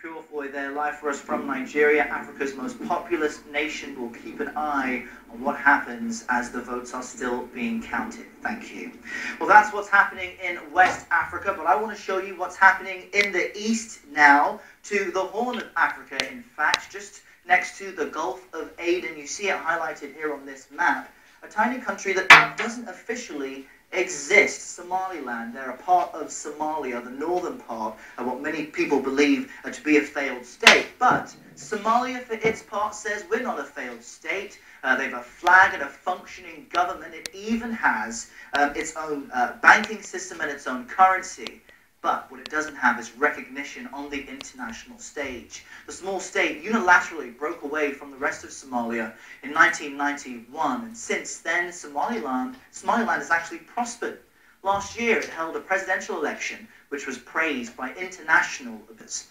Purefoy there, live for us from Nigeria, Africa's most populous nation. Will keep an eye on what happens as the votes are still being counted. Thank you. Well, that's what's happening in West Africa, but I want to show you what's happening in the East now, to the Horn of Africa, in fact, just next to the Gulf of Aden. You see it highlighted here on this map. A tiny country that doesn't officially exist, Somaliland. They're a part of Somalia, the northern part of what many people believe to be a failed state. But Somalia, for its part, says we're not a failed state. They have a flag and a functioning government. It even has its own banking system and its own currency. But what it doesn't have is recognition on the international stage. The small state unilaterally broke away from the rest of Somalia in 1991, and since then Somaliland has actually prospered. Last year it held a presidential election which was praised by international observers.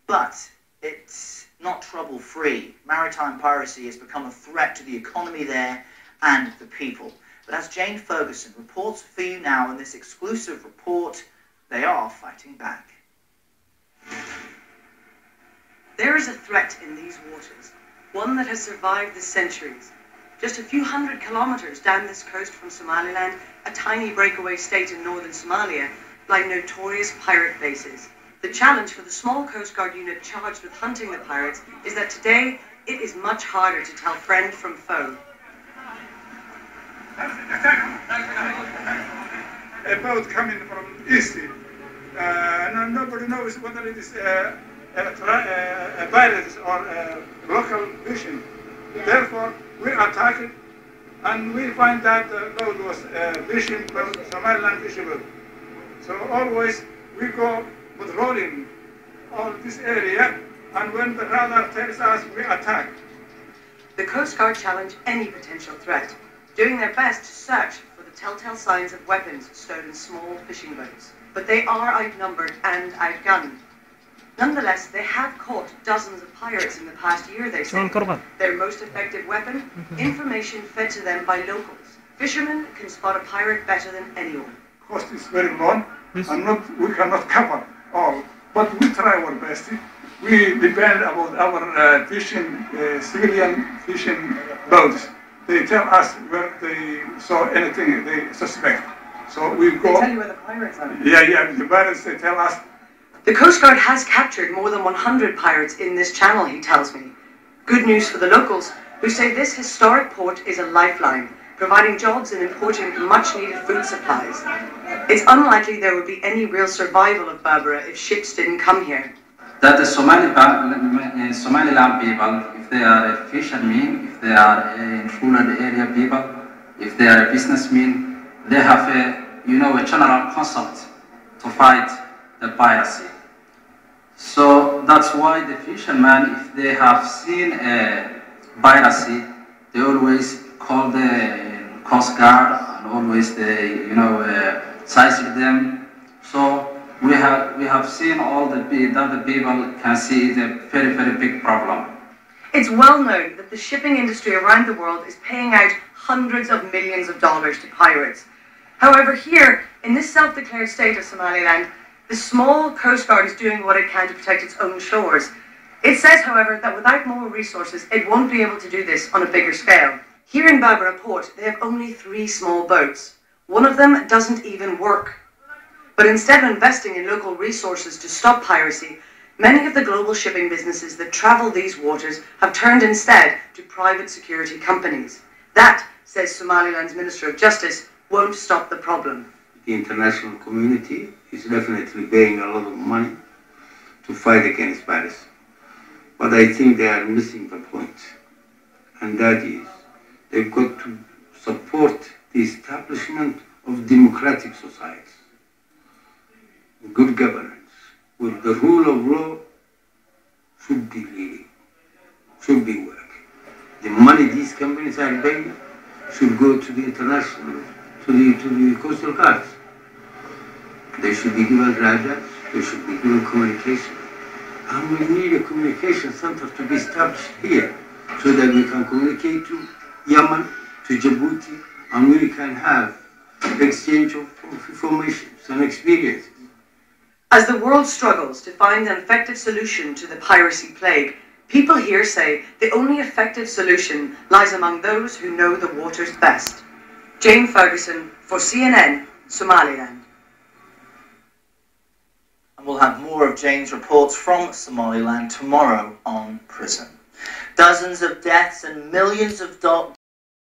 But it's not trouble-free. Maritime piracy has become a threat to the economy there and the people. But as Jane Ferguson reports for you now in this exclusive report, they are fighting back. There is a threat in these waters, one that has survived the centuries. Just a few hundred kilometers down this coast from Somaliland, a tiny breakaway state in northern Somalia, lie notorious pirate bases. The challenge for the small Coast Guard unit charged with hunting the pirates is that today it is much harder to tell friend from foe. A boat coming from east. Nobody knows whether it is a pirates or local fishing. Therefore, we attack it, and we find that the boat was fishing from Somaliland fishing boat. So always we go patrolling all this area, and when the radar tells us, we attack. The Coast Guard challenge any potential threat, doing their best to search for the telltale signs of weapons stowed in small fishing boats. But they are outnumbered and outgunned. Nonetheless, they have caught dozens of pirates in the past year, they say. Their most effective weapon? Information fed to them by locals. Fishermen can spot a pirate better than anyone. Cost is very long, and we cannot cover all, but we try our best. We depend about our fishing, civilian fishing boats. They tell us where they saw anything they suspect. So we go. They tell you where the pirates are? Yeah, the pirates, they tell us. The Coast Guard has captured more than 100 pirates in this channel, he tells me. Good news for the locals, who say this historic port is a lifeline, providing jobs and importing much-needed food supplies. It's unlikely there would be any real survival of Berbera if ships didn't come here. That the Somaliland people, if they are a fishermen, if they are in rural area people, if they are a businessmen, they have a general concept to fight the piracy. So that's why the fishermen, if they have seen a piracy, they always call the Coast Guard and always they size them. So we have seen all that the people can see the very, very big problem. It's well known that the shipping industry around the world is paying out hundreds of millions of dollars to pirates. However, here, in this self-declared state of Somaliland, the small Coast Guard is doing what it can to protect its own shores. It says, however, that without more resources, it won't be able to do this on a bigger scale. Here in Berbera Port, they have only 3 small boats. One of them doesn't even work. But instead of investing in local resources to stop piracy, many of the global shipping businesses that travel these waters have turned instead to private security companies. That, says Somaliland's Minister of Justice, won't stop the problem. The international community is definitely paying a lot of money to fight against piracy. But I think they are missing the point. And that is, they've got to support the establishment of democratic societies. Good governance, with the rule of law, should be leading, should be working. The money these companies are paying should go to the international, to the coastal guards. They should be given radars, they should be given communication. And we need a communication center to be established here so that we can communicate to Yemen, to Djibouti, and we can have exchange of information and experiences. As the world struggles to find an effective solution to the piracy plague, people here say the only effective solution lies among those who know the waters best. Jane Ferguson for CNN, Somaliland. And we'll have more of Jane's reports from Somaliland tomorrow on Prison. Dozens of deaths and millions of